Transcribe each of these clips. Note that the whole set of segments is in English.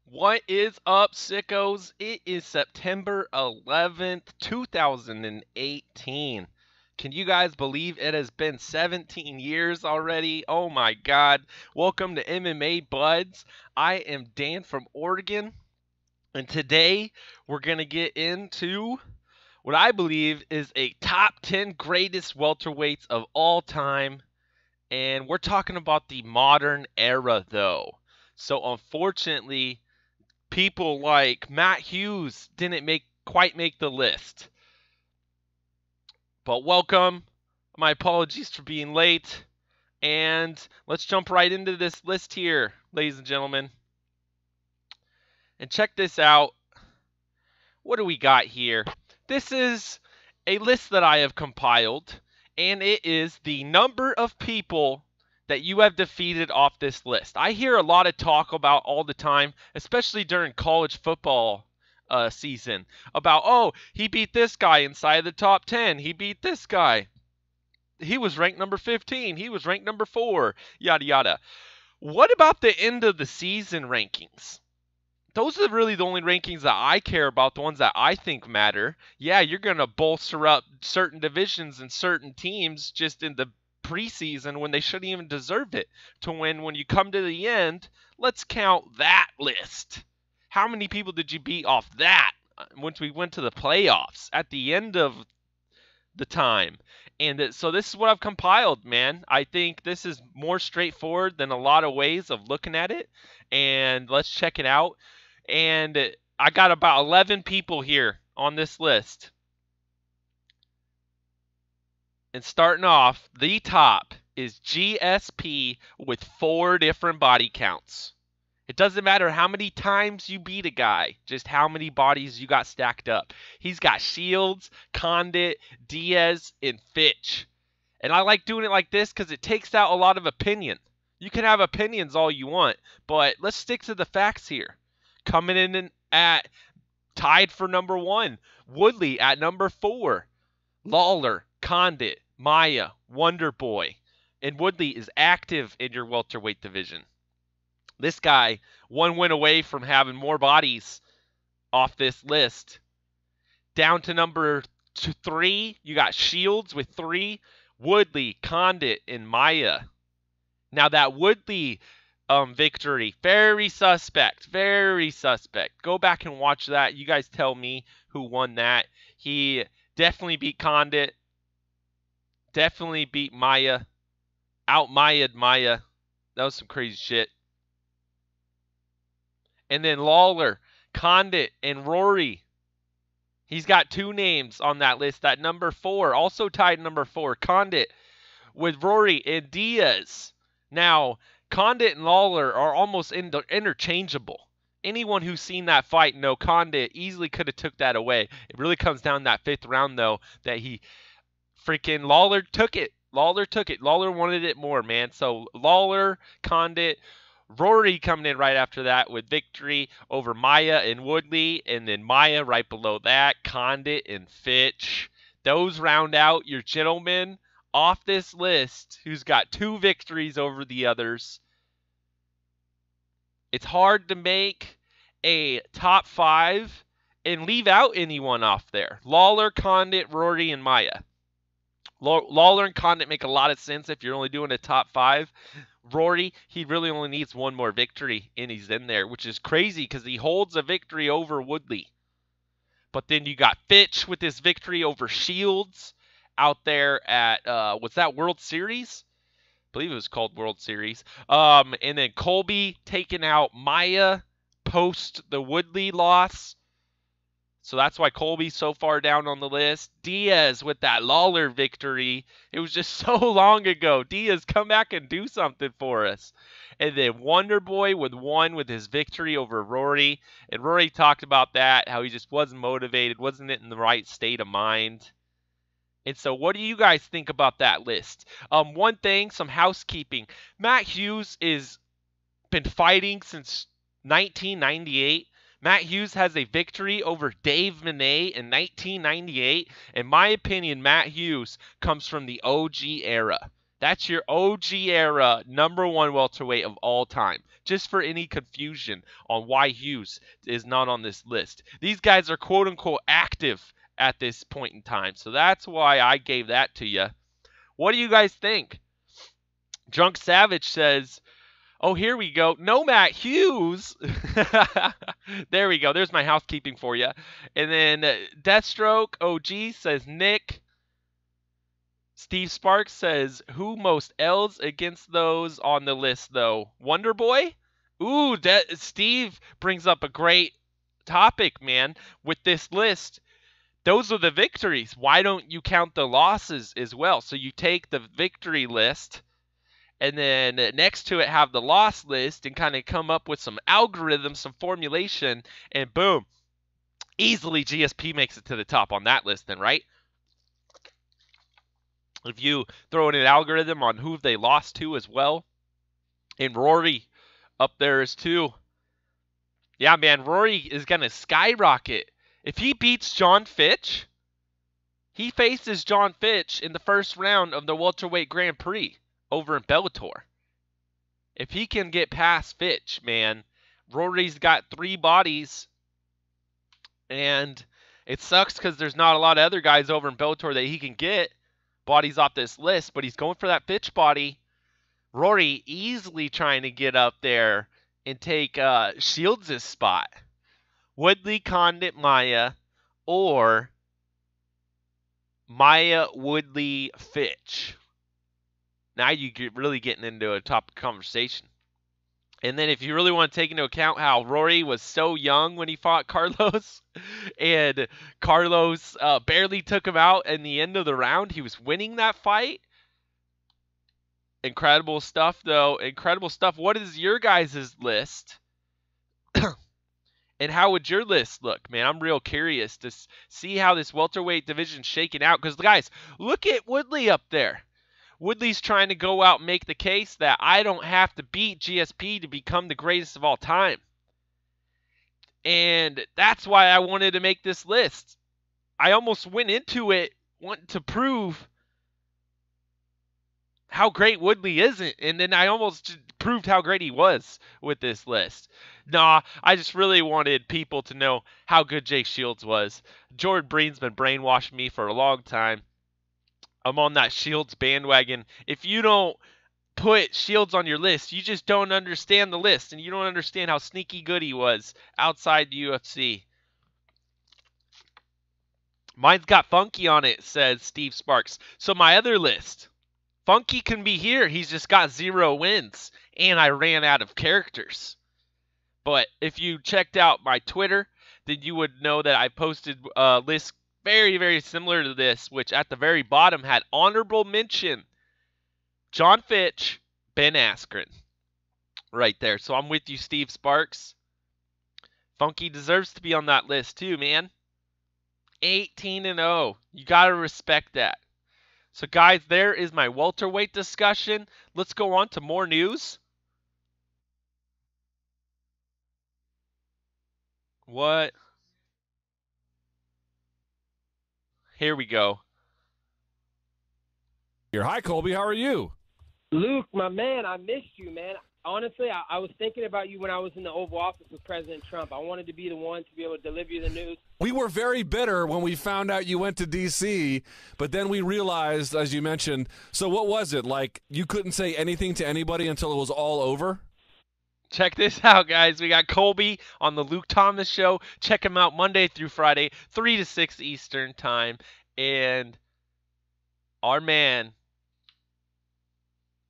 What is up, sickos? It is September 11th, 2018. Can you guys believe it has been 17 years already? Oh my god. Welcome to MMA Buds. I am Dan from Oregon, and today we're going to get into what I believe is a top 10 greatest welterweights of all time. And we're talking about the modern era, though. So, unfortunately, people like Matt Hughes didn't quite make the list. But welcome. My apologies for being late. And let's jump right into this list here, ladies and gentlemen. And check this out. What do we got here? This is a list that I have compiled, and it is the number of people that you have defeated off this list. I hear a lot of talk about all the time, especially during college football season, about, oh, he beat this guy inside the top 10. He beat this guy. He was ranked number 15. He was ranked number 4, yada, yada. What about the end of the season rankings? Those are really the only rankings that I care about, the ones that I think matter. Yeah, you're going to bolster up certain divisions and certain teams just in the preseason when they shouldn't even deserve it. To when you come to the end, let's count that list. How many people did you beat off that once we went to the playoffs at the end of the time? And so this is what I've compiled, man. I think this is more straightforward than a lot of ways of looking at it. And let's check it out. And I got about 11 people here on this list. And starting off, the top is GSP with 4 different body counts. It doesn't matter how many times you beat a guy, just how many bodies you got stacked up. He's got Shields, Condit, Diaz, and Fitch. And I like doing it like this because it takes out a lot of opinion. You can have opinions all you want, but let's stick to the facts here. Coming in at tied for number 1, Woodley at number 4, Lawler, Condit, Maya, Wonder Boy, and Woodley is active in your welterweight division. This guy, 1 win away from having more bodies off this list. Down to number 3, you got Shields with 3, Woodley, Condit, and Maya. Now that Woodley victory, very suspect. Go back and watch that. You guys tell me who won that. He definitely beat Condit. Definitely beat Maya. Out-Maya'd Maya. That was some crazy shit. And then Lawler, Condit, and Rory. He's got 2 names on that list. That number 4, also tied number 4, Condit, with Rory and Diaz. Now, Condit and Lawler are almost interchangeable. Anyone who's seen that fight know Condit easily could have took that away. It really comes down to that 5th round, though, that Lawler took it. Lawler wanted it more, man. So Lawler, Condit, Rory coming in right after that with victory over Maya and Woodley, and then Maya right below that, Condit and Fitch. Those round out your gentlemen off this list who's got 2 victories over the others. It's hard to make a top 5 and leave out anyone off there. Lawler, Condit, Rory, and Maya. Lawler and Condit make a lot of sense if you're only doing a top 5. Rory, he really only needs 1 more victory, and he's in there, which is crazy because he holds a victory over Woodley. But then you got Fitch with his victory over Shields out there at, what's that, World Series? I believe it was called World Series. And then Colby taking out Maya post the Woodley loss. So that's why Colby's so far down on the list. Diaz with that Lawler victory. It was just so long ago. Diaz, come back and do something for us. And then Wonder Boy with 1 with his victory over Rory. And Rory talked about that, how he just wasn't motivated, wasn't in the right state of mind. And so what do you guys think about that list? One thing, some housekeeping. Matt Hughes is been fighting since 1998. Matt Hughes has a victory over Dave Manet in 1998. In my opinion, Matt Hughes comes from the OG era. That's your OG era #1 welterweight of all time. Just for any confusion on why Hughes is not on this list. These guys are quote-unquote active at this point in time. So that's why I gave that to you. What do you guys think? Drunk Savage says, oh, here we go. No Matt Hughes. There we go. There's my housekeeping for you. And then Deathstroke OG says Nick. Steve Sparks says, who most L's against those on the list, though? Wonder Boy? Ooh, Steve brings up a great topic, man. With this list, those are the victories. Why don't you count the losses as well? So you take the victory list, and then next to it have the loss list and kind of come up with some algorithm, some formulation, and boom. Easily GSP makes it to the top on that list then, right? If you throw in an algorithm on who they lost to as well. And Rory up there is too. Yeah, man, Rory is going to skyrocket. If he beats John Fitch, he faces John Fitch in the first round of the welterweight Grand Prix over in Bellator. If he can get past Fitch, man, Rory's got 3 bodies. And it sucks because there's not a lot of other guys over in Bellator that he can get bodies off this list, but he's going for that Fitch body. Rory easily trying to get up there and take Shields' spot. Woodley, Condit, Maia, or Maia, Woodley, Fitch. Now you get really getting into a topic conversation. And then if you really want to take into account how Rory was so young when he fought Carlos, and Carlos barely took him out in the end of the round, he was winning that fight. Incredible stuff, though. Incredible stuff. What is your guys' list? And how would your list look, man? I'm real curious to see how this welterweight division's shaking out. Because, guys, look at Woodley up there. Woodley's trying to go out and make the case that I don't have to beat GSP to become the greatest of all time. And that's why I wanted to make this list. I almost went into it wanting to prove how great Woodley isn't, and then I almost proved how great he was with this list. Nah, I just really wanted people to know how good Jake Shields was. Jordan Breen's been brainwashing me for a long time. I'm on that Shields bandwagon. If you don't put Shields on your list, you just don't understand the list, and you don't understand how sneaky good he was outside the UFC. Mine's got Funky on it, says Steve Sparks. So my other list, Funky can be here. He's just got 0 wins, and I ran out of characters. But if you checked out my Twitter, then you would know that I posted a list very, very similar to this, which at the very bottom had honorable mention John Fitch, Ben Askren. Right there. So I'm with you, Steve Sparks. Funky deserves to be on that list too, man. 18-0. You got to respect that. So, guys, there is my welterweight discussion. Let's go on to more news. What? Here we go. Hi, Colby. How are you? Luke, my man, I missed you, man. Honestly, I was thinking about you when I was in the Oval Office with President Trump. I wanted to be the one to be able to deliver you the news. We were very bitter when we found out you went to D.C., but then we realized, as you mentioned, so what was it? Like, you couldn't say anything to anybody until it was all over? Check this out, guys. We got Colby on the Luke Thomas Show. Check him out Monday through Friday, 3 to 6 Eastern Time. And our man,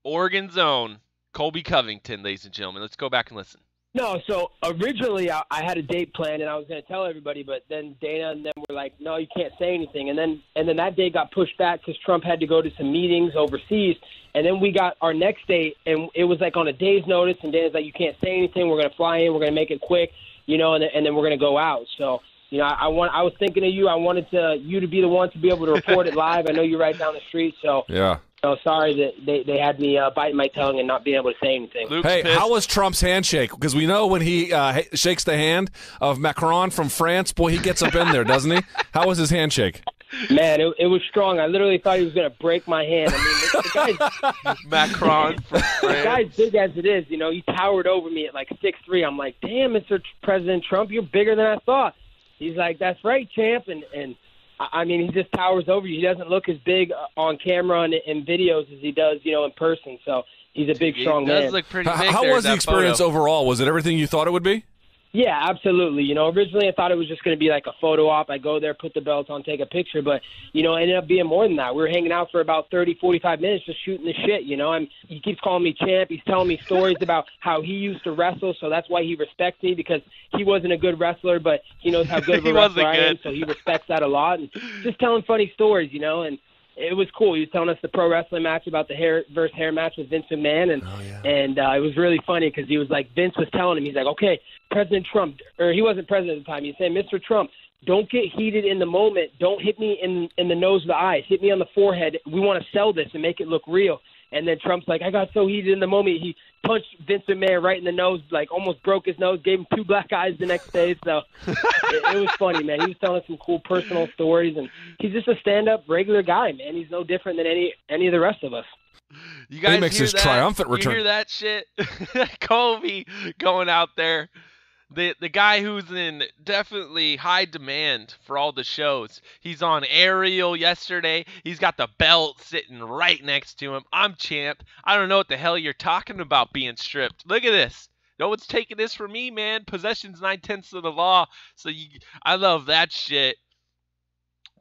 Oregon's own, Colby Covington, ladies and gentlemen. Let's go back and listen. No, so originally I had a date planned and I was going to tell everybody, but then Dana and them were like, no, you can't say anything. And then that day got pushed back because Trump had to go to some meetings overseas. And then we got our next date, and it was like on a day's notice, and Dana's like, you can't say anything. We're going to fly in. We're going to make it quick, and then we're going to go out. So, I was thinking of you. I wanted you to be the one to be able to report it live. I know you're right down the street, so yeah. Sorry that they had me biting my tongue and not being able to say anything. Luke's hey, pissed. How was Trump's handshake? Because we know when he shakes the hand of Macron from France, boy, he gets up in there, doesn't he? How was his handshake? Man, it was strong. I literally thought he was going to break my hand. I mean, the guy's Macron from the France. guy's big as it is. You know, he towered over me at like 6'3". I'm like, damn, Mr. President Trump, you're bigger than I thought. He's like, that's right, champ. And I mean, he just towers over you. He doesn't look as big on camera and in videos as he does, you know, in person. So he's a big, strong He does man. look pretty big. How there, was the that experience photo. overall? Was it everything you thought it would be? Yeah, absolutely. You know, originally I thought it was just going to be like a photo op. I go there, put the belt on, take a picture. But, you know, it ended up being more than that. We were hanging out for about 30, 45 minutes just shooting the shit, you know. He keeps calling me champ. He's telling me stories about how he used to wrestle, so that's why he respects me, because he wasn't a good wrestler, but he knows how good of a wrestler I am, so he respects that a lot. And just telling funny stories, you know, and it was cool. He was telling us the pro wrestling match about the hair versus hair match with Vince McMahon, and it was really funny because he was like, Vince was telling him, he's like, okay, President Trump, or he wasn't president at the time. He's saying, Mr. Trump, don't get heated in the moment. Don't hit me in the nose or the eyes. Hit me on the forehead. We want to sell this and make it look real. And then Trump's like, I got so heated in the moment. He punched Vince McMahon right in the nose, like almost broke his nose, gave him 2 black eyes the next day. So it was funny, man. He was telling some cool personal stories, and he's just a stand-up regular guy, man. He's no different than any of the rest of us. You guys He makes hear his that? triumphant You return. hear that shit? Kobe going out there. The guy who's in definitely high demand for all the shows. He's on Ariel yesterday. He's got the belt sitting right next to him. I'm champ. I don't know what the hell you're talking about being stripped. Look at this. No one's taking this from me, man. Possession's 9/10 of the law. So I love that shit.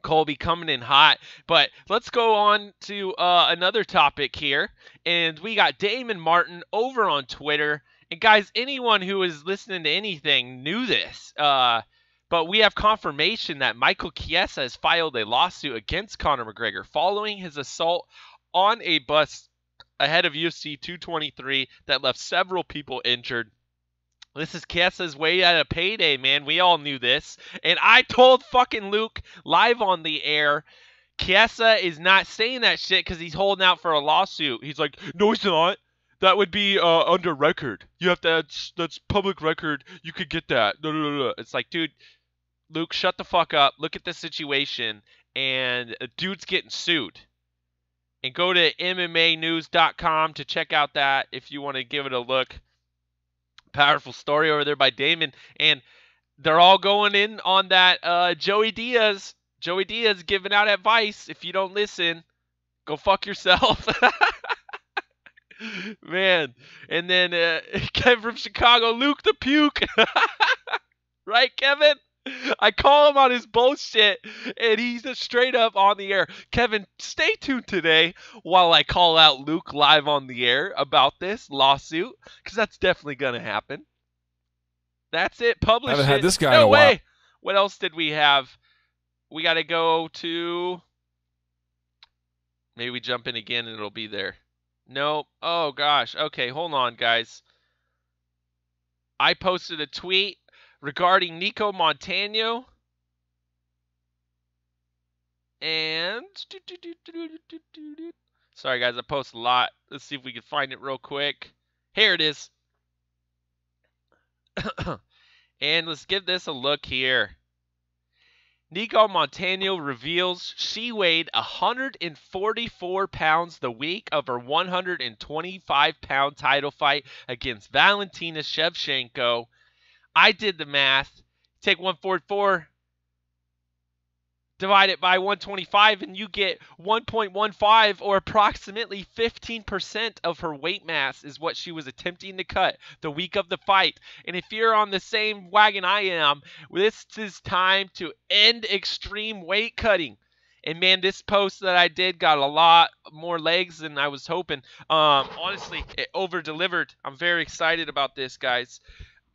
Colby coming in hot. But let's go on to another topic here. And we got Damon Martin over on Twitter. And guys, anyone who is listening to anything knew this. But we have confirmation that Michael Chiesa has filed a lawsuit against Conor McGregor following his assault on a bus ahead of UFC 223 that left several people injured. This is Chiesa's way at a payday, man. We all knew this. And I told fucking Luke live on the air, Chiesa is not saying that shit because he's holding out for a lawsuit. He's like, no, he's not. That would be under record. You have to, that's public record. You could get that. No. It's like, dude, Luke, shut the fuck up. Look at the situation. And a dude's getting sued. And go to MMAnews.com to check out that if you want to give it a look. Powerful story over there by Damon. And they're all going in on that Joey Diaz. Joey Diaz giving out advice. If you don't listen, go fuck yourself. Man. And then Kevin from Chicago, Luke the Puke. Right, Kevin? I call him on his bullshit, and he's just straight up on the air. Kevin, stay tuned today while I call out Luke live on the air about this lawsuit, because that's definitely going to happen. That's it. Publish Haven't it. had this guy no in a while. way. What else did we have? We got to go to... Maybe we jump in again and it'll be there. Nope. Oh, gosh. Okay, hold on, guys. I posted a tweet regarding Nico Montano. And... Sorry, guys. I post a lot. Let's see if we can find it real quick. Here it is. And let's give this a look here. Nico Montano reveals she weighed 144 pounds the week of her 125-pound title fight against Valentina Shevchenko. I did the math. Take 144, divide it by 125, and you get 1.15, or approximately 15% of her weight mass is what she was attempting to cut the week of the fight. And if you're on the same wagon I am, this is time to end extreme weight cutting. And man, this post that I did got a lot more legs than I was hoping. Honestly, it over-delivered. I'm very excited about this, guys.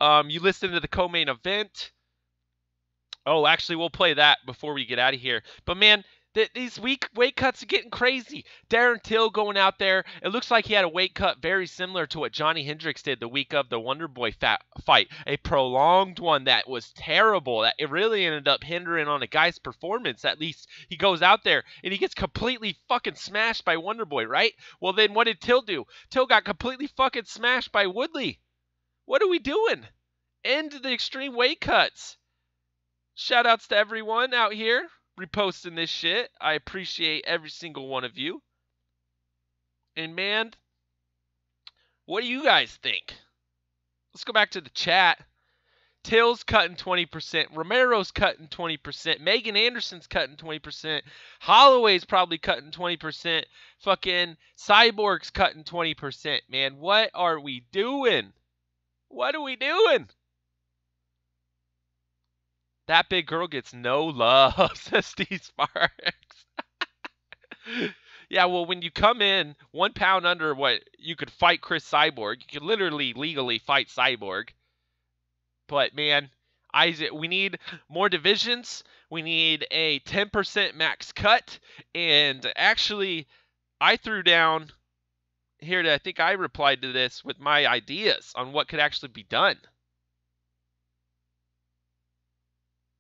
You listened to the co-main event. Oh, actually, we'll play that before we get out of here. But, man, these weight cuts are getting crazy. Darren Till going out there. It looks like he had a weight cut very similar to what Johnny Hendricks did the week of the Wonderboy fight. A prolonged one that was terrible. That it really ended up hindering on a guy's performance. At least he goes out there and he gets completely fucking smashed by Wonderboy, right? Well, then what did Till do? Till got completely fucking smashed by Woodley. What are we doing? End the extreme weight cuts. Shout outs to everyone out here. reposting this shit. I appreciate every single one of you. And man, what do you guys think? Let's go back to the chat. Till's cutting 20%. Romero's cutting 20%. Megan Anderson's cutting 20%. Holloway's probably cutting 20%. Fucking Cyborg's cutting 20%. Man, what are we doing? What are we doing? That big girl gets no love, says Steve Sparks. Yeah, well, when you come in 1 pound under what you could fight Chris Cyborg, you could literally legally fight Cyborg. But man, we need more divisions. We need a 10% max cut. And actually, I threw down here, I think I replied to this with my ideas on what could actually be done.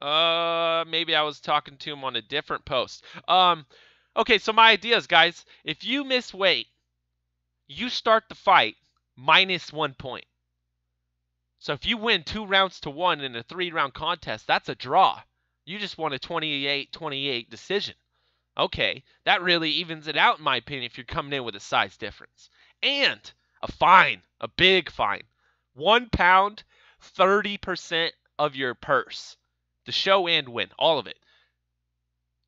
Maybe I was talking to him on a different post. Okay, so my ideas, guys. If you miss weight, you start the fight -1 point. So if you win 2 rounds to 1 in a 3-round contest, that's a draw. You just won a 28-28 decision. Okay, that really evens it out in my opinion if you're coming in with a size difference. And a fine, a big fine. 1 pound, 30% of your purse. The show and win, all of it.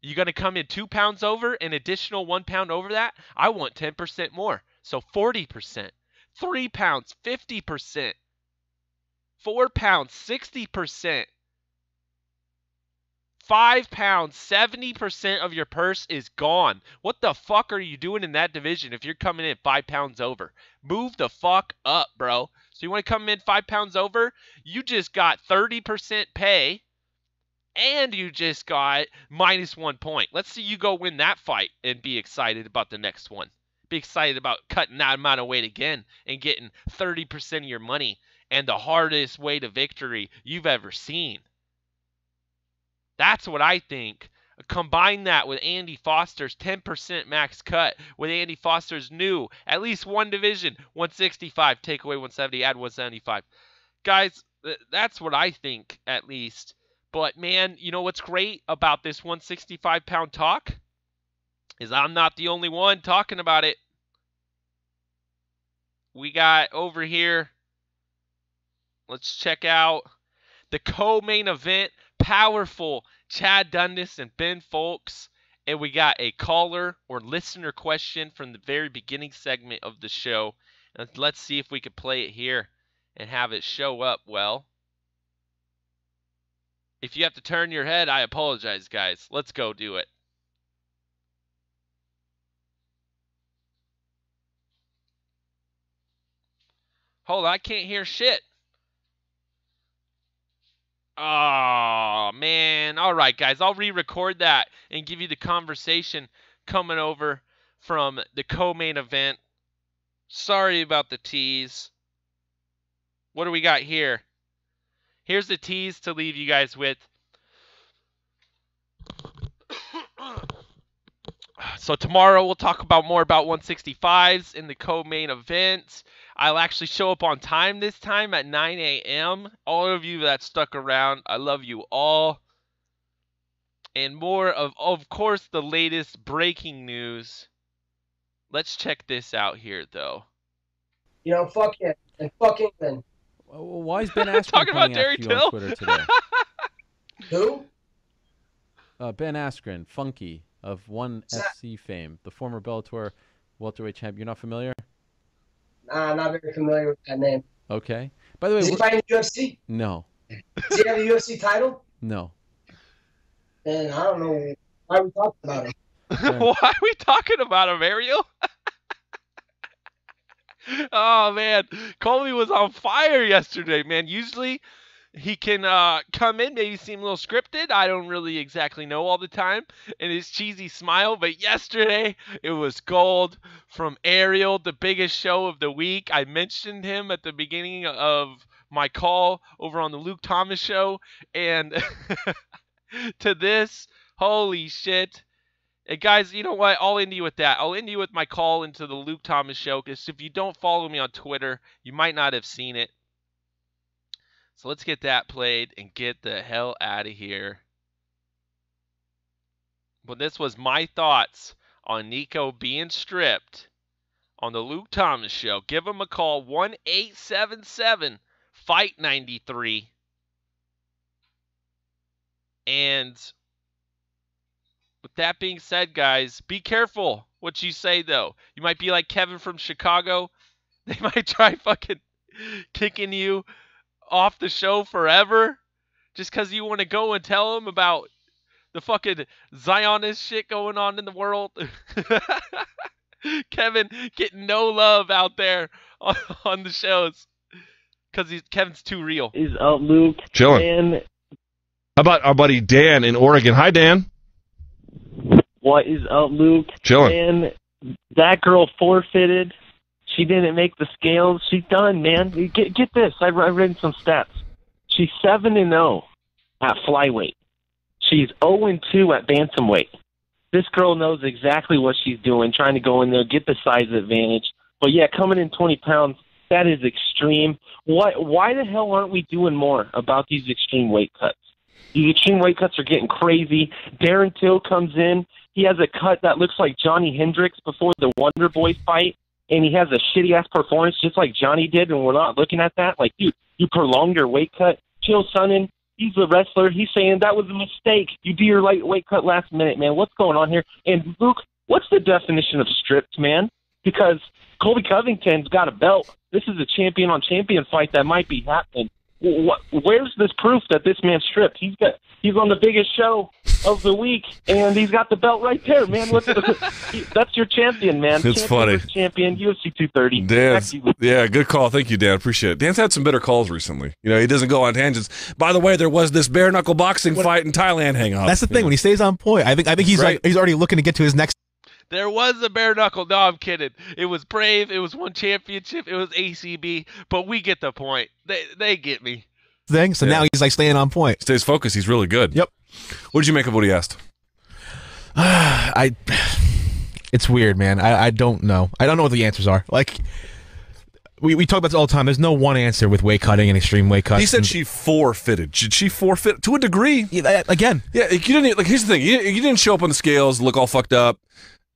You're going to come in 2 pounds over, an additional 1 pound over that? I want 10% more. So 40%. 3 pounds, 50%. 4 pounds, 60%. 5 pounds, 70% of your purse is gone. What the fuck are you doing in that division if you're coming in 5 pounds over? Move the fuck up, bro. So you want to come in 5 pounds over? You just got 30% pay. And you just got -1 point. Let's see you go win that fight and be excited about the next one. Be excited about cutting that amount of weight again and getting 30% of your money and the hardest way to victory you've ever seen. That's what I think. Combine that with Andy Foster's 10% max cut, with Andy Foster's new, at least one division, 165, take away 170, add 175. Guys, that's what I think, at least. But, man, you know what's great about this 165-pound talk? Is I'm not the only one talking about it. We got over here, let's check out the co-main event, powerful Chad Dundas and Ben Folks. And we got a caller or listener question from the very beginning segment of the show. And let's see if we could play it here and have it show up well. If you have to turn your head, I apologize, guys. Let's go do it. Hold on, I can't hear shit. Oh, man. All right, guys. I'll re-record that and give you the conversation coming over from the co-main event. Sorry about the tease. What do we got here? Here's the tease to leave you guys with. So tomorrow we'll talk about more about 165s in the co-main event. I'll actually show up on time this time at 9 a.m. All of you that stuck around, I love you all. And more of course, the latest breaking news. Let's check this out here, though. You know, fuck it. And fuck England. Why is Ben Askren talking about coming Derry after you Till? on Twitter today? Who? Ben Askren, Funky, of ONE FC fame, the former Bellator welterweight champ. You're not familiar? Nah, I'm not very familiar with that name. Okay. By the way, Does he fight in the UFC? no. Does he have a UFC title? No. Then I don't know why we talking about him. Why are we talking about him, Ariel? Oh, man. Colby was on fire yesterday, man. Usually he can come in, maybe seem a little scripted. I don't really exactly know all the time. And his cheesy smile. But yesterday, it was gold from Ariel, the biggest show of the week. I mentioned him at the beginning of my call over on the Luke Thomas show. And to this, holy shit. And guys, you know what? I'll end you with that. I'll end you with my call into the Luke Thomas show, because if you don't follow me on Twitter, you might not have seen it. So let's get that played and get the hell out of here. But this was my thoughts on Nico being stripped on the Luke Thomas Show. Give him a call, 1-877-FIGHT-93. And with that being said, guys, be careful what you say, though. You might be like Kevin from Chicago. They might try fucking kicking you off the show forever just because you want to go and tell them about the fucking Zionist shit going on in the world. Kevin getting no love out there on the shows because Kevin's too real. Is up, Luke? Chilling. And How about our buddy Dan in Oregon? Hi, Dan. what is up, Luke? Chilling. And that girl forfeited. She didn't make the scales. She's done, man. Get this. I read some stats. She's 7-0 at flyweight. She's 0-2 at bantamweight. This girl knows exactly what she's doing, trying to go in there, get the size advantage. But yeah, coming in 20 pounds, that is extreme. Why the hell aren't we doing more about these extreme weight cuts? These extreme weight cuts are getting crazy. Darren Till comes in. He has a cut that looks like Johnny Hendricks before the Wonder Boy fight, and he has a shitty-ass performance just like Johnny did, and we're not looking at that. Like, dude, you prolonged your weight cut. Chael Sonnen, he's a wrestler. He's saying that was a mistake. You do your light weight cut last minute, man. What's going on here? And, Luke, what's the definition of stripped, man? Because Colby Covington's got a belt. This is a champion-on-champion fight that might be happening. Where's this proof that this man's stripped? He's on the biggest show of the week, and he's got the belt right there, man. That's your champion, man. It's champion funny. versus champion, UFC 230. Dan's, yeah, good call. Thank you, Dan. Appreciate it. Dan's had some better calls recently. You know, he doesn't go on tangents. By the way, there was this bare knuckle boxing fight in Thailand. Hang on. That's the thing. When he stays on point, I think he's Right. he's already looking to get to his next There was a bare knuckle. No, I'm kidding. It was Brave. It was one championship. It was ACB. But we get the point. They get me. thing. So now he's like staying on point. Stays focused. He's really good. Yep. What did you make of what he asked? It's weird, man. I don't know. I don't know what the answers are. Like we talk about this all the time. There's no one answer with weight cutting and extreme weight cuts. He said she forfeited. Did she forfeit? To a degree. Again. Yeah, you didn't. Like, here's the thing. You didn't show up on the scales, look all fucked up,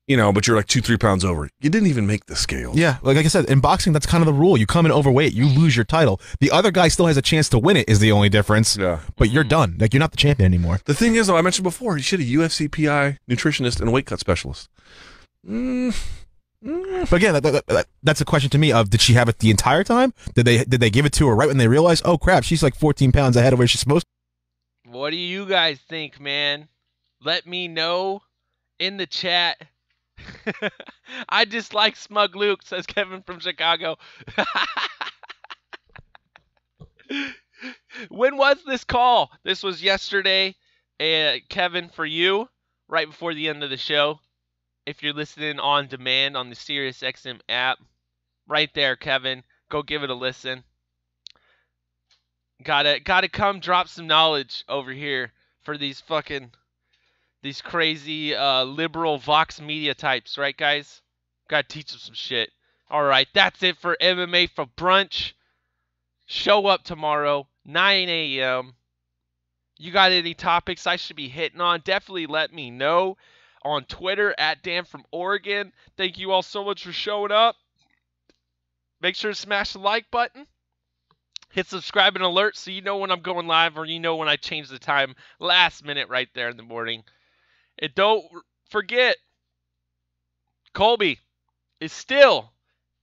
you know, but you're like 2-3 pounds over. You didn't even make the scales. Yeah, like I said, in boxing, that's kind of the rule. You come in overweight, you lose your title. The other guy still has a chance to win it is the only difference. Yeah. But you're done. Like, you're not the champion anymore. The thing is, though, I mentioned before, you should have UFC PI, nutritionist, and weight cut specialist. But again, that's a question to me of, did she have it the entire time? Did they give it to her right when they realized, oh, crap, she's like 14 pounds ahead of where she's supposed to? What do you guys think, man? Let me know in the chat. I dislike Smug Luke, says Kevin from Chicago. When was this call? This was yesterday, Kevin, for you, right before the end of the show. If you're listening on demand on the SiriusXM app, right there, Kevin, go give it a listen. Gotta come drop some knowledge over here for these crazy liberal Vox media types, right, guys? Gotta teach them some shit. All right, that's it for MMA for brunch. Show up tomorrow, 9 a.m. You got any topics I should be hitting on? Definitely let me know on Twitter at Dan from Oregon. Thank you all so much for showing up. Make sure to smash the like button. Hit subscribe and alert so you know when I'm going live, or you know when I change the time last minute right there in the morning. And don't forget, Colby is still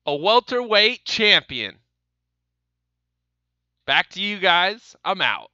a welterweight champion. Back to you guys. I'm out.